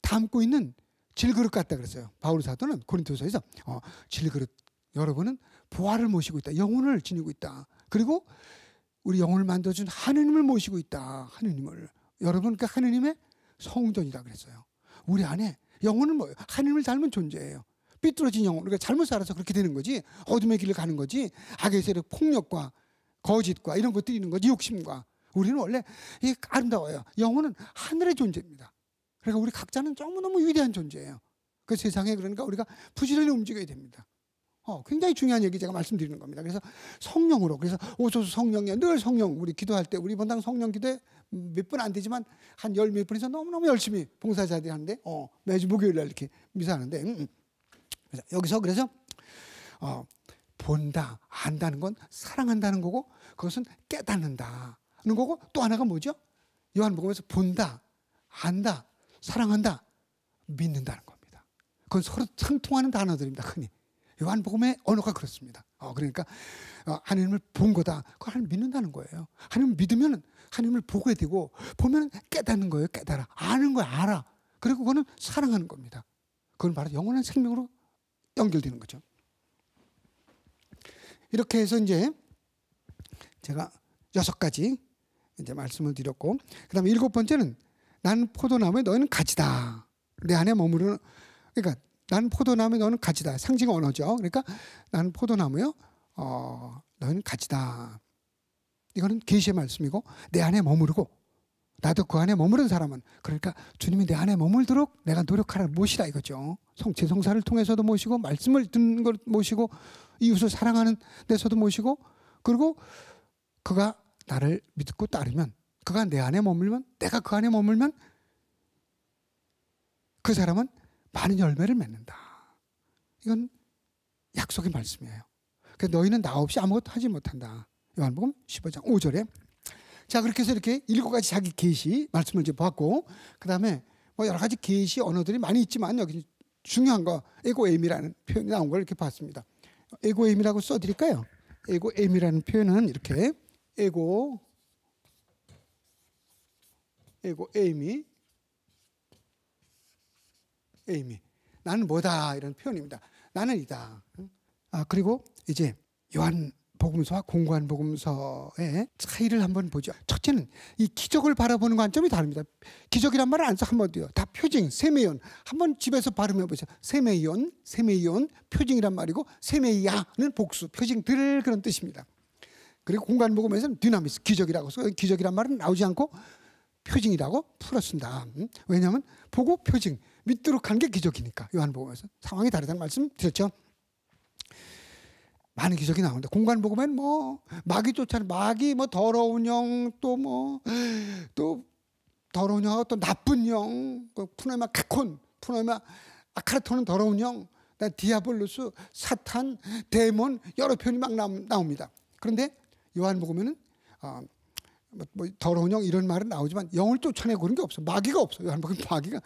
담고 있는 질그릇 같다 그랬어요. 바울 사도는 고린토서에서 질그릇 여러분은 부활을 모시고 있다. 영혼을 지니고 있다. 그리고 우리 영혼을 만들어준 하느님을 모시고 있다. 하느님을. 여러분 그 하느님의 성전이다 그랬어요. 우리 안에 영혼은 뭐예요? 하느님을 닮은 존재예요. 삐뚤어진 영혼. 우리가 잘못 살아서 그렇게 되는 거지. 어둠의 길을 가는 거지. 악의 세력, 폭력과 거짓과 이런 것들이 있는 거지. 욕심과. 우리는 원래 이게 아름다워요. 영혼은 하늘의 존재입니다. 그러니까 우리 각자는 너무너무 위대한 존재예요. 그 세상에 그러니까 우리가 부지런히 움직여야 됩니다. 굉장히 중요한 얘기 제가 말씀드리는 겁니다. 그래서 성령으로, 그래서 오소서 성령이야. 늘 성령, 우리 기도할 때, 우리 본당 성령 기도에 몇 분 안 되지만 한 열 몇 분에서 너무너무 열심히 봉사자들이 하는데, 매주 목요일 날 이렇게 미사하는데, 여기서 그래서, 본다, 안다는 건 사랑한다는 거고, 그것은 깨닫는다. 는 거고, 또 하나가 뭐죠? 요한복음에서 본다, 안다, 사랑한다, 믿는다는 겁니다. 그건 서로 상통하는 단어들입니다, 흔히. 요한복음의 언어가 그렇습니다. 그러니까 하나님을 본 거다. 그걸 하나님 믿는다는 거예요. 하나님을 믿으면 하나님을 보게 되고 보면 깨닫는 거예요. 깨달아. 아는 거야. 알아. 그리고 그거는 사랑하는 겁니다. 그건 바로 영원한 생명으로 연결되는 거죠. 이렇게 해서 이제 제가 6가지 이제 말씀을 드렸고, 그다음에 7번째는 나는 포도나무에 너희는 가지다. 내 안에 머무르는, 그러니까 나는 포도나무에 너는 가지다. 상징 언어죠. 그러니까 나는 포도나무요. 너희는 가지다. 이거는 계시의 말씀이고 내 안에 머무르고 나도 그 안에 머무른 사람은, 그러니까 주님이 내 안에 머물도록 내가 노력하라 모시라 이거죠. 제성사를 통해서도 모시고 말씀을 듣는 걸 모시고 이웃을 사랑하는 데서도 모시고, 그리고 그가 나를 믿고 따르면, 그가 내 안에 머물면, 내가 그 안에 머물면 그 사람은 많은 열매를 맺는다. 이건 약속의 말씀이에요. 그래서 너희는 나 없이 아무것도 하지 못한다. 요한복음 15장 5절에. 자, 그렇게 해서 이렇게 7가지 자기 계시 말씀을 이제 봤고, 그 다음에 뭐 여러 가지 계시 언어들이 많이 있지만 여기 중요한 거 에고에임이라는 표현이 나온 걸 이렇게 봤습니다. 에고에임이라고 써드릴까요? 에고에임이라는 표현은 이렇게 에고에임이 나는 뭐다 이런 표현입니다. 나는 이다. 그리고 이제 요한복음서와 공관복음서의 차이를 한번 보죠. 첫째는 이 기적을 바라보는 관점이 다릅니다. 기적이란 말을 안 써 한 번도요. 다 표징, 세메이온. 한번 집에서 발음해 보세요. 세메이온, 표징이란 말이고, 세메이아는 복수, 표징들 그런 뜻입니다. 그리고 공관복음에서는 디나미스, 기적이라고 써요. 기적이란 말은 나오지 않고 표징이라고 풀어 쓴다. 왜냐하면 보고 표징, 믿도록 하는 게 기적이니까. 요한복음에서 상황이 다르다는 말씀 드렸죠. 많은 기적이 나오는데 공관복음에는 뭐 마귀 쫓아는 마귀, 뭐 더러운 영, 또 더러운 영하고 또 나쁜 영, 푸네마 카콘, 푸네마 아카르토는 더러운 영, 디아블로스, 사탄, 데몬 여러 표현이 막 나옵니다. 그런데 요한복음에는 뭐 더러운 영 이런 말은 나오지만 영을 쫓아내고 그런 게 없어. 마귀가 없어. 요한복음 마귀가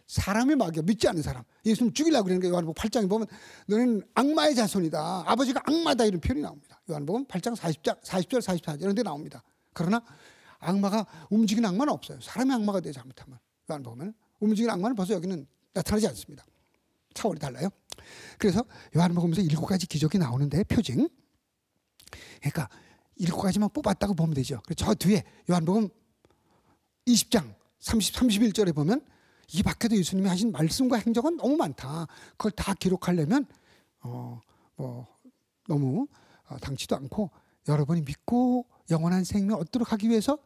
사람의 마귀야. 믿지 않는 사람. 예수님 죽이려고 그러는 게 요한복음 8장에 보면 너는 악마의 자손이다. 아버지가 악마다 이런 표현이 나옵니다. 요한복음 8장 40절 44절 이런 데 나옵니다. 그러나 악마가 움직이는 악마는 없어요. 사람의 악마가 돼 잘못하면. 요한복음에는 움직이는 악마는 벌써 여기는 나타나지 않습니다. 차원이 달라요. 그래서 요한복음에서 7가지 기적이 나오는데 표징. 그러니까 7가지만 뽑았다고 보면 되죠. 그래서 저 뒤에 요한복음 20장 31절에 보면 이 밖에도 예수님이 하신 말씀과 행적은 너무 많다. 그걸 다 기록하려면 너무 당치도 않고 여러분이 믿고 영원한 생명을 얻도록 하기 위해서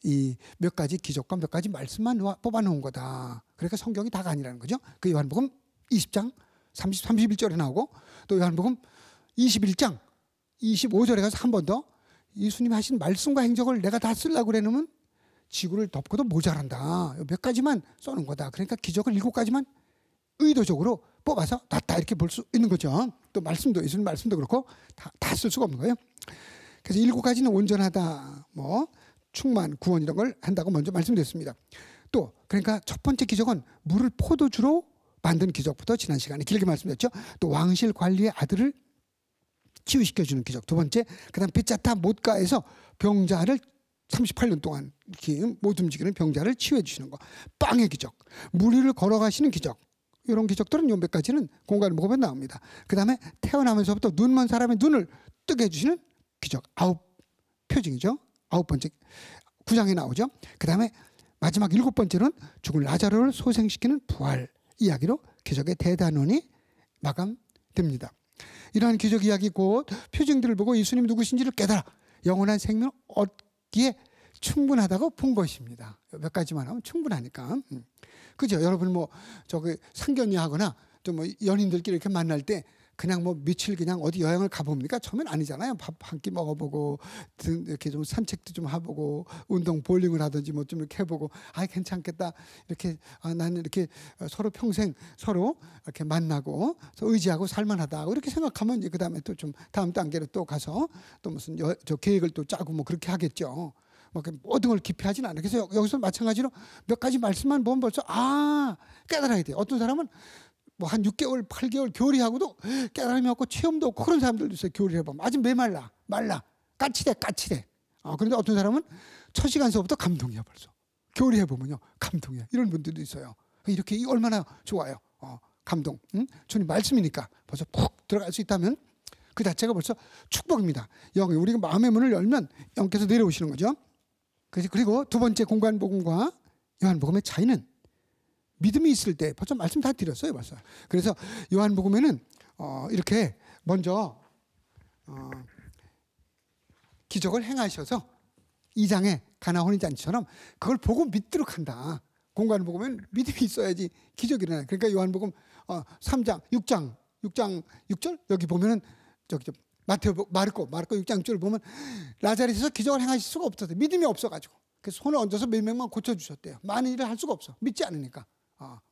이 몇 가지 기적과 몇 가지 말씀만 뽑아놓은 거다. 그러니까 성경이 다가 아니라는 거죠. 그 요한복음 20장 31절에 나오고 또 요한복음 21장 25절에 가서 한 번 더 예수님이 하신 말씀과 행적을 내가 다 쓰려고 그래놓으면 지구를 덮고도 모자란다. 몇 가지만 써놓은 거다. 그러니까 기적을 7가지만 의도적으로 뽑아서 놨다 이렇게 볼 수 있는 거죠. 또 말씀도 예수님 말씀도 그렇고 다 쓸 수가 없는 거예요. 그래서 7가지는 온전하다, 뭐 충만, 구원 이런 걸 한다고 먼저 말씀드렸습니다. 또 그러니까 첫 번째 기적은 물을 포도주로 만든 기적부터 지난 시간에 길게 말씀드렸죠. 또 왕실 관리의 아들을 치유시켜주는 기적. 두 번째, 그다음 베짜타 못가에서 병자를 38년 동안 이렇게 못 움직이는 병자를 치유해 주시는 거. 빵의 기적, 물 위를 걸어가시는 기적. 이런 기적들은 요 몇 가지는 공간을 먹으면 나옵니다. 그 다음에 태어나면서부터 눈먼 사람의 눈을 뜨게 해주시는 기적. 9 표징이죠. 9번째 9장에 나오죠. 그 다음에 마지막 7번째는 죽은 라자로를 소생시키는 부활 이야기로 기적의 대단원이 마감됩니다. 이러한 기적 이야기 곧 표징들을 보고 예수님 누구신지를 깨달아 영원한 생명을 얻기에 충분하다고 본 것입니다. 몇 가지만 하면 충분하니까. 그죠? 여러분 뭐 저기 상견례하거나 또 뭐 연인들끼리 이렇게 만날 때 그냥 뭐 며칠 그냥 어디 여행을 가봅니까? 처음엔 아니잖아요. 밥 한 끼 먹어보고 이렇게 좀 산책도 좀 해보고 운동 볼링을 하든지 뭐 좀 이렇게 해보고 아 괜찮겠다 이렇게 나는 이렇게 서로 평생 서로 이렇게 만나고 의지하고 살만하다 이렇게 생각하면 이제 그 다음에 또 좀 다음 단계로 또 가서 또 무슨 저 계획을 또 짜고 뭐 그렇게 하겠죠. 뭐 모든 걸 깊이 하진 않아요. 그래서 여기서 마찬가지로 몇 가지 말씀만 보면 벌써 깨달아야 돼요. 어떤 사람은 뭐 한 6개월, 8개월 교리하고도 깨달음이 없고 체험도 없고 그런 사람들도 있어요. 교리 해보면 아주 메말라, 말라, 까칠해. 그런데 어떤 사람은 첫 시간서부터 감동이야 벌써. 교리 해보면요 감동이야. 이런 분들도 있어요. 이렇게 얼마나 좋아요. 감동. 주님 말씀이니까 벌써 푹 들어갈 수 있다면 그 자체가 벌써 축복입니다. 여기 우리가 마음의 문을 열면 영께서 내려오시는 거죠. 그리고 두 번째 공간복음과 요한복음의 차이는 믿음이 있을 때 벌써 말씀 다 드렸어요 벌써. 그래서 요한복음에는 이렇게 먼저 기적을 행하셔서 2장의 가나 혼인잔치처럼 그걸 보고 믿도록 한다. 공간복음은 믿음이 있어야지 기적이 일어나요. 그러니까 요한복음 3장 6장 6절 여기 보면은 저기 마르코 6장 6절을 보면 라자르에서 기적을 행하실 수가 없었어요. 믿음이 없어가지고 그래서 손을 얹어서 몇 명만 고쳐주셨대요. 많은 일을 할 수가 없어. 믿지 않으니까.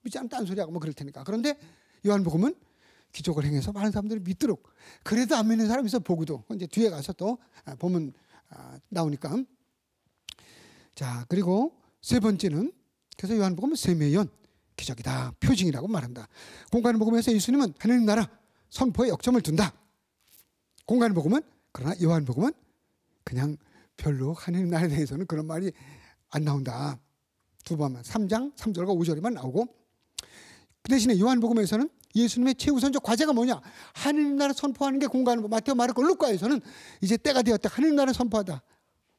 믿지 않으면 딴소리하고 뭐 그럴 테니까. 그런데 요한복음은 기적을 행해서 많은 사람들이 믿도록. 그래도 안 믿는 사람이 있어 보고도. 이제 뒤에 가서 또 보면 나오니까. 자, 그리고 세 번째는 그래서 요한복음은 세메연 기적이다. 표징이라고 말한다. 공간복음에서 예수님은 하나님 나라 선포에 역점을 둔다. 공간복음은 그러나 요한복음은 그냥 별로 하나님 나라에 대해서는 그런 말이 안 나온다. 두 번만 3장 3절과 5절에만 나오고 그 대신에 요한복음에서는 예수님의 최우선적 과제가 뭐냐? 하나님 나라 선포하는 게 공간복음. 마태오, 마르코, 루카에서는 이제 때가 되었다. 하나님 나라 선포하다.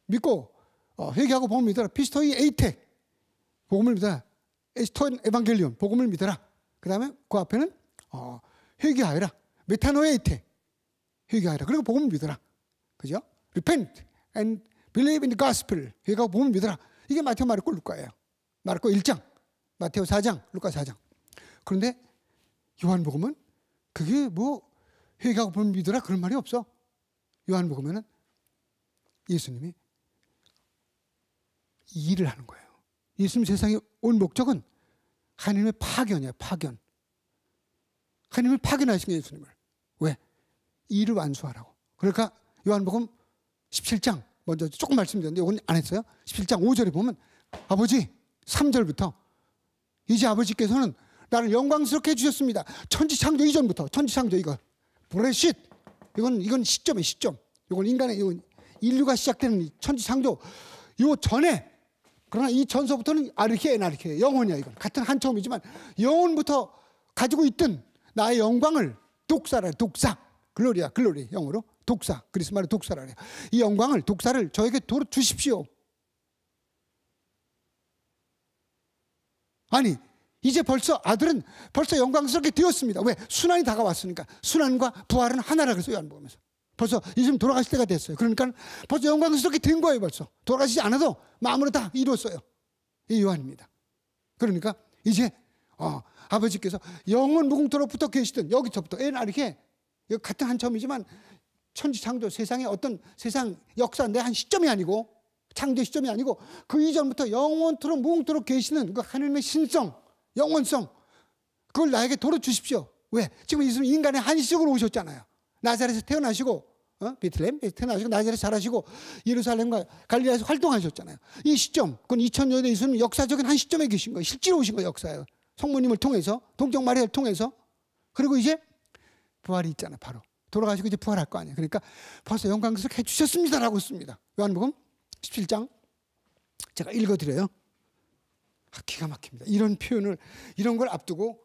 믿고 회개하고 복음을 믿어라. 피스토이 에이테 복음을 믿어라. 에스토 에반겔리온 복음을 믿어라. 그 다음에 그 앞에는 회개하여라. 메타노에이테 회개하여라. 그리고 복음을 믿어라. 그죠? Repent and believe in the gospel. 회개하고 복음을 믿어라. 이게 마태오, 마르코, 루카예요. 마르코 1장, 마테오 4장, 루카 4장. 그런데 요한복음은 그게 뭐 회개하고 복음을 믿어라 그런 말이 없어. 요한복음에는 예수님이 일을 하는 거예요. 예수님 세상에 온 목적은 하나님의 파견이에요. 파견. 하나님을 파견하신 거예요, 예수님을. 왜? 일을 완수하라고. 그러니까 요한복음 17장 먼저 조금 말씀드렸는데 이건 안 했어요. 17장 5절에 보면 아버지 3절부터 이제 아버지께서는 나를 영광스럽게 해주셨습니다. 천지창조 이전부터 천지창조 이거 브레싯 이건 시점이에요. 시점. 이건 이건 인류가 시작되는 천지창조 요 전에 그러나 이 전서부터는 아르케 에나르케 영혼이야. 이건 같은 한처음이지만 영혼부터 가지고 있던 나의 영광을 독사라 독사 글로리아 글로리 영어로 독사 그리스 말로 독사라 그래요. 이 영광을 독사를 저에게 도로 주십시오. 아니 이제 벌써 아들은 벌써 영광스럽게 되었습니다. 왜? 순환이 다가왔으니까. 순환과 부활은 하나라 그랬어요. 요한복음에서. 벌써 예수님 돌아가실 때가 됐어요. 그러니까 벌써 영광스럽게 된 거예요. 벌써 돌아가시지 않아도 마음으로 다 이뤘어요. 이 요한입니다. 그러니까 이제 아버지께서 영원 무궁토록부터 계시던 여기서부터 이렇게 같은 한처음이지만 천지창조 세상의 어떤 세상 역사인데 한 시점이 아니고 창조 시점이 아니고 그 이전부터 영원토록 무궁토록 계시는 그 하나님의 신성 영원성 그걸 나에게 도로 주십시오. 왜? 지금 예수님 인간의 한시적으로 오셨잖아요. 나사렛에서 태어나시고 베틀레헴에서 태어나시고 나사렛에서 자라시고 예루살렘과 갈릴리에서 활동하셨잖아요. 이 시점 그건 2000년에 예수님 역사적인 한 시점에 계신 거예요. 실제로 오신 거예요. 역사예요. 성모님을 통해서 동정 마리아를 통해서 그리고 이제 부활이 있잖아요. 바로 돌아가시고 이제 부활할 거 아니에요. 그러니까 벌써 영광스럽게 해주셨습니다라고 했습니다. 요한복음 17장 제가 읽어드려요. 기가 막힙니다. 이런 표현을 이런 걸 앞두고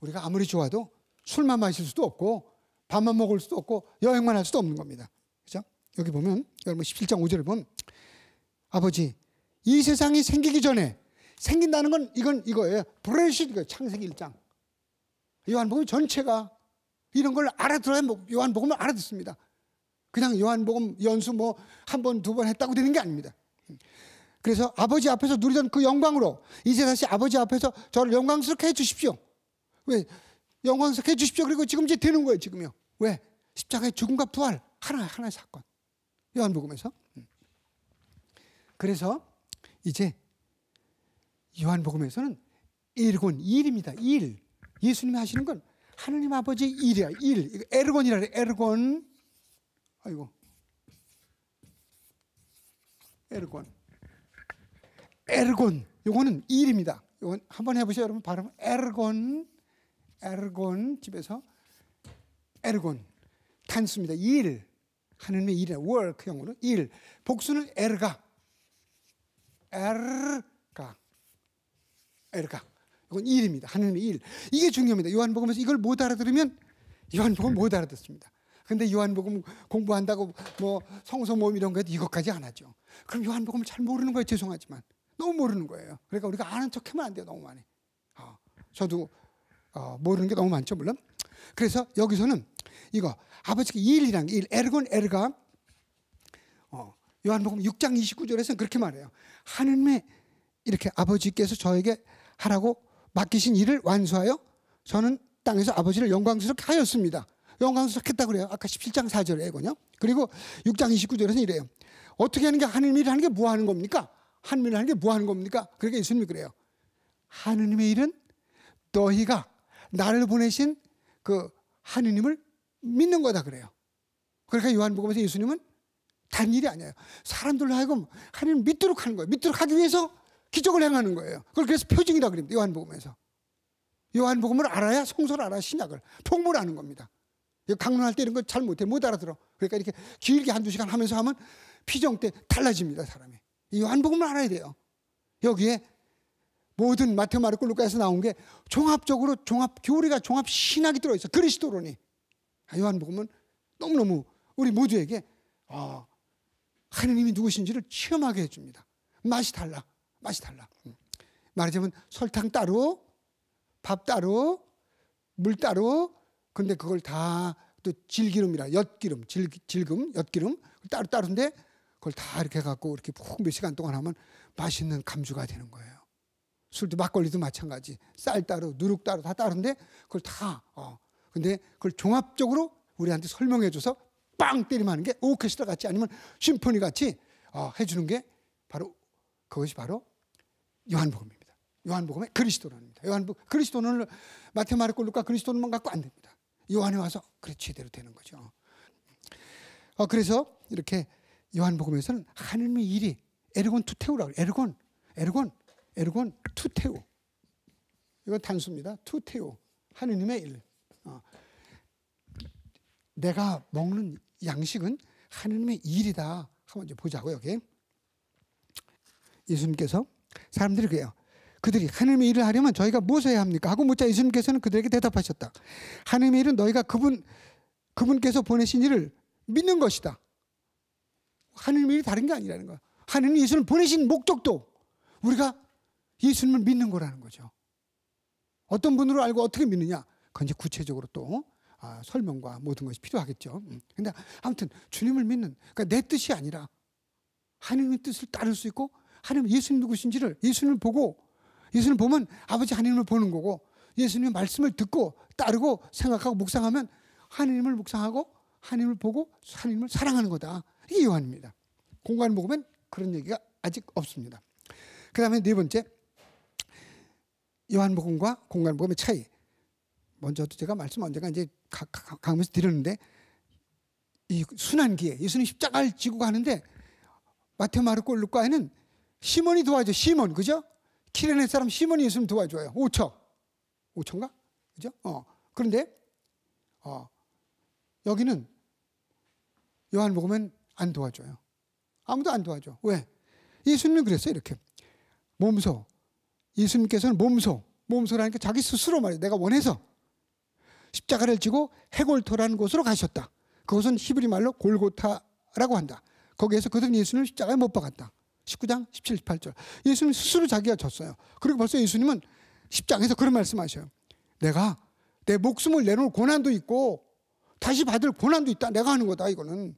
우리가 아무리 좋아도 술만 마실 수도 없고 밥만 먹을 수도 없고 여행만 할 수도 없는 겁니다. 그죠? 여기 보면 여러분 17장 5절을 보면 아버지 이 세상이 생기기 전에 생긴다는 건 이거예요. 브레시드 창세기 1장. 요한복음 전체가 이런 걸 알아들어야 요한복음을 알아듣습니다. 그냥 요한복음 연수 한 번, 두 번 했다고 되는 게 아닙니다. 그래서 아버지 앞에서 누리던 그 영광으로 이제 다시 아버지 앞에서 저를 영광스럽게 해주십시오. 왜? 영광스럽게 해주십시오. 그리고 지금 이제 되는 거예요. 지금요. 왜? 십자가의 죽음과 부활 하나의 사건. 요한복음에서. 그래서 이제 요한복음에서는 일입니다. 일. 예수님이 하시는 건 하느님 아버지의 일이야. 일. 에르곤이라 그래. 에르곤. 아이고. 에르곤. 요거는 일입니다. 요건 한번 해보세요. 여러분 발음. 에르곤. 집에서. 에르곤. 단수입니다. 일. 하느님의 일이야. work형으로. 일. 복수는 에르가. 이건 일입니다. 하느님의 일. 이게 중요합니다. 요한복음에서 이걸 못 알아들으면 요한복음 못 알아듣습니다. 근데 요한복음 공부한다고 성서 모임 이런 거 해도 이것까지 안 하죠. 그럼 요한복음을 잘 모르는 거예요. 죄송하지만. 너무 모르는 거예요. 그러니까 우리가 아는 척 하면 안 돼요. 너무 많이. 저도 모르는 게 너무 많죠. 물론. 그래서 여기서는 이거 아버지가 일이란 게 일. 에르가 요한복음 6장 29절에서는 그렇게 말해요. 하느님의 이렇게 아버지께서 저에게 하라고 맡기신 일을 완수하여 저는 땅에서 아버지를 영광스럽게 하였습니다. 영광스럽게 했다고 그래요. 아까 17장 4절에거든요. 그리고 6장 29절에서는 이래요. 어떻게 하는 게 하느님 일을 하는 게 뭐 하는 겁니까? 하느님 일을 하는 게 뭐 하는 겁니까? 그러니까 예수님이 그래요. 하느님의 일은 너희가 나를 보내신 그 하느님을 믿는 거다 그래요. 그러니까 요한복음에서 예수님은 다른 일이 아니에요. 사람들로 하여금 하느님을 믿도록 하는 거예요. 믿도록 하기 위해서 기적을 행하는 거예요. 그걸 그래서 표징이라고 그럽니다. 요한복음에서. 요한복음을 알아야 성서를 알아야 신약을 통보를 하는 겁니다. 강론할 때 이런 거 잘 못해. 못 알아들어. 그러니까 이렇게 길게 한두 시간 하면서 하면 피정 때 달라집니다. 사람이. 이 요한복음을 알아야 돼요. 여기에 모든 마태오, 마르코, 루카에서 나온 게 종합적으로 교리가 종합 신학이 들어있어. 그리스도론이. 요한복음은 너무너무 우리 모두에게 하느님이 누구신지를 체험하게 해줍니다. 맛이 달라. 말하자면 설탕 따로, 밥 따로, 물 따로. 근데 그걸 다 또 질기름이라 엿기름, 엿기름 따로인데 그걸 다 이렇게 갖고 이렇게 푹 몇 시간 동안 하면 맛있는 감주가 되는 거예요. 술도 막걸리도 마찬가지. 쌀 따로, 누룩 따로 다 따로인데 그걸 다 근데 그걸 종합적으로 우리한테 설명해줘서 빵 때리면 하는 게 오케스트라 같이 아니면 심포니 같이 해주는 게 바로 그것이 바로 요한복음입니다. 요한복음의 그리스도론입니다. 그리스도론을 마태오, 마르코, 루카 그리스도론만 갖고 안 됩니다. 요한에 와서 그래 제대로 되는 거죠. 그래서 이렇게 요한복음에서는 하느님의 일이 에르곤 투테우라고 해요. 에르곤 투테우. 이건 단수입니다. 투테우. 하느님의 일. 내가 먹는 양식은 하느님의 일이다. 한번 이제 보자고요. 여기. 예수님께서 사람들이 그래요. 그들이 하느님의 일을 하려면 저희가 무엇을 해야 합니까? 하고 묻자 예수님께서는 그들에게 대답하셨다. 하느님의 일은 너희가 그분께서 보내신 일을 믿는 것이다. 하느님의 일이 다른 게 아니라는 거야. 하느님 예수를 보내신 목적도 우리가 예수님을 믿는 거라는 거죠. 어떤 분으로 알고 어떻게 믿느냐? 그건 이제 구체적으로 또 설명과 모든 것이 필요하겠죠. 근데 아무튼 주님을 믿는, 그러니까 내 뜻이 아니라 하느님의 뜻을 따를 수 있고, 하느님 예수님 누구신지를 예수님을 보면 아버지 하느님을 보는 거고, 예수님의 말씀을 듣고 따르고 생각하고 묵상하면 하느님을 묵상하고 하느님을 보고 하느님을 사랑하는 거다. 이게 요한입니다. 공관복음엔 그런 얘기가 아직 없습니다. 그 다음에 네 번째, 요한복음과 공관복음의 차이. 먼저도 제가 말씀 언제가 이제 가면서 드렸는데, 이 순환기에 예수님 십자가를 지고 가는데 마태오, 마르코, 루카에는 시몬이 도와줘. 시몬, 그죠? 키레네 사람 시몬이 예수님 도와줘요. 5초인가? 그죠? 그런데 여기는 요한복음은 안 도와줘요. 아무도 안 도와줘. 왜? 예수님은 그랬어요. 이렇게 몸소. 예수님께서는 몸소라니까 자기 스스로 말이에요. 내가 원해서 십자가를 지고 헤골토라는 곳으로 가셨다. 그것은 히브리 말로 골고타라고 한다. 거기에서 그들은 예수님을 십자가에 못 박았다. 19장 17, 18절. 예수님 스스로 자기가 졌어요. 그리고 벌써 예수님은 10장에서 그런 말씀하셔요. 내가 내 목숨을 내놓을 고난도 있고 다시 받을 고난도 있다. 내가 하는 거다. 이거는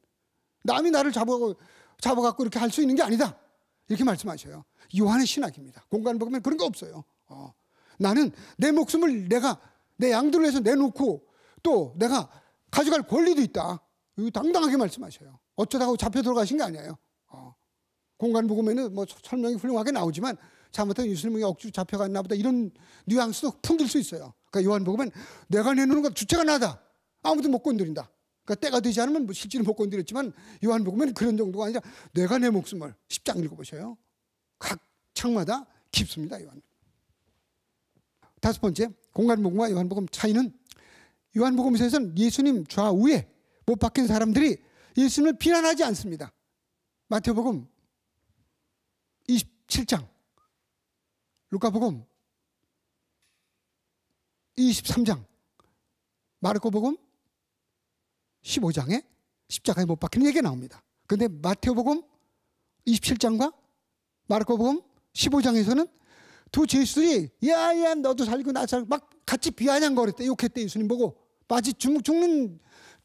남이 나를 잡아갖고 이렇게 할 수 있는 게 아니다. 이렇게 말씀하셔요. 요한의 신학입니다. 공관복음에는 그런 거 없어요. 나는 내 목숨을 내 양들을 위해서 내놓고 또 내가 가져갈 권리도 있다. 이거 당당하게 말씀하셔요. 어쩌다가 잡혀 들어가신 게 아니에요. 공관복음에는 뭐 설명이 훌륭하게 나오지만 잘못하면 예수님이 억지로 잡혀갔나 보다 이런 뉘앙스도 풍길 수 있어요. 그러니까 요한복음은 내가 내놓는 것 주체가 나다. 아무도 못 건드린다. 그러니까 때가 되지 않으면 뭐 실제로 못 건드렸지만 요한복음은 그런 정도가 아니라 내가 내 목숨을 10장 읽어보셔요. 각 장마다 깊습니다. 요한. 다섯 번째, 공관복음과 요한복음 차이는 요한복음에서는 예수님 좌우에 못 박힌 사람들이 예수님을 비난하지 않습니다. 마태복음 27장, 루카복음 23장, 마르코복음 15장에 십자가에 못 박히는 얘기가 나옵니다. 그런데 마태복음 27장과 마르코복음 15장에서는 두 죄수들이 야야 너도 살고 나 살고 막 같이 비아냥거렸대. 욕했대. 예수님 보고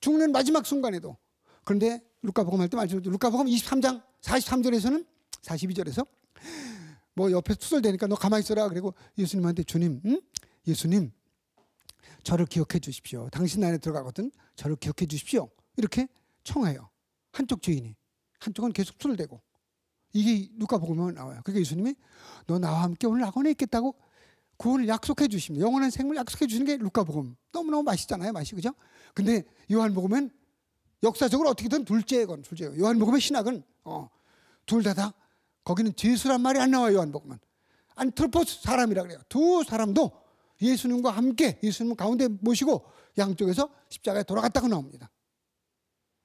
죽는 마지막 순간에도. 그런데 루카복음 할 때 말씀드렸죠. 루카복음 23장 43절에서는 42절에서 뭐 옆에 투덜대니까 너 가만히 있어라. 그리고 예수님한테 주님, 예수님 저를 기억해 주십시오. 당신 안에 들어가거든. 저를 기억해 주십시오. 이렇게 청해요. 한쪽 죄인이. 한쪽은 계속 투덜대고. 이게 누가복음에 나와요. 그러니까 예수님이 너 나와 함께 오늘 낙원에 있겠다고 구원을 약속해 주십니다. 영원한 생명을 약속해 주시는 게 루카복음. 너무너무 맛있잖아요. 맛이. 그죠? 근데 요한복음은 역사적으로 어떻게든 둘째건. 요한복음의 신학은 둘 다 거기는 죄수란 말이 안 나와요. 요한복음은. 안트로포스 사람이라 그래요. 두 사람도 예수님과 함께 예수님 가운데 모시고 양쪽에서 십자가에 돌아갔다고 나옵니다.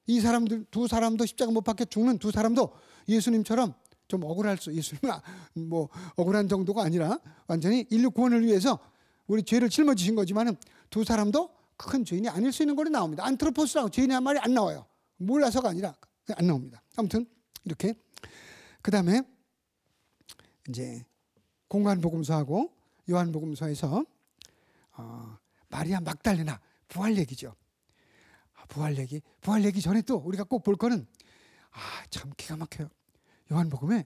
이 사람들 두 사람도 십자가 못 박혀 죽는 두 사람도 예수님처럼 좀 억울할 수, 예수님은 뭐 억울한 정도가 아니라 완전히 인류 구원을 위해서 우리 죄를 짊어지신 거지만은 두 사람도 큰 죄인이 아닐 수 있는 걸로 나옵니다. 안트로포스라고 죄인이란 말이 안 나와요. 몰라서가 아니라 안 나옵니다. 아무튼 이렇게 그 다음에 이제 공관복음서하고 요한복음서에서 마리아 막달레나 부활 얘기죠. 부활 얘기 전에 또 우리가 꼭 볼 거는 참 기가 막혀요. 요한복음에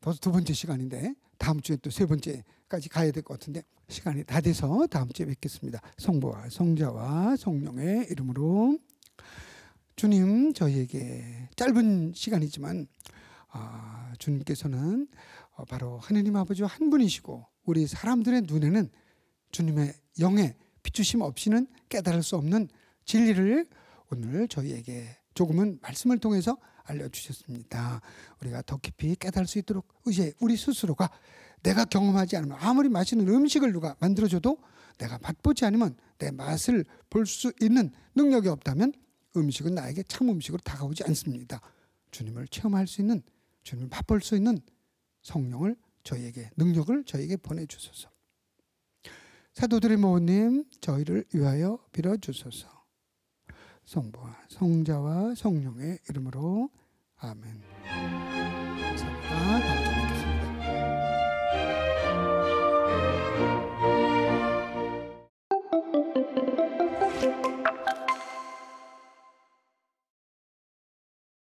벌써 두 번째 시간인데 다음 주에 또 세 번째까지 가야 될 것 같은데 시간이 다 돼서 다음 주에 뵙겠습니다. 성부와 성자와 성령의 이름으로. 주님 저희에게 짧은 시간이지만 주님께서는 바로 하느님 아버지와 한 분이시고 우리 사람들의 눈에는 주님의 영에 비추심 없이는 깨달을 수 없는 진리를 오늘 저희에게 조금은 말씀을 통해서 알려주셨습니다. 우리가 더 깊이 깨달을 수 있도록 이제 우리 스스로가 내가 경험하지 않으면 아무리 맛있는 음식을 누가 만들어줘도 내가 맛보지 않으면 내 맛을 볼 수 있는 능력이 없다면 음식은 나에게 참 음식으로 다가오지 않습니다. 주님을 체험할 수 있는, 주님을 맛볼 수 있는 성령을 저희에게, 능력을 저희에게 보내주소서. 사도들의 모님 저희를 위하여 빌어주소서. 성부와 성자와 성령의 이름으로 아멘. 감사합니다.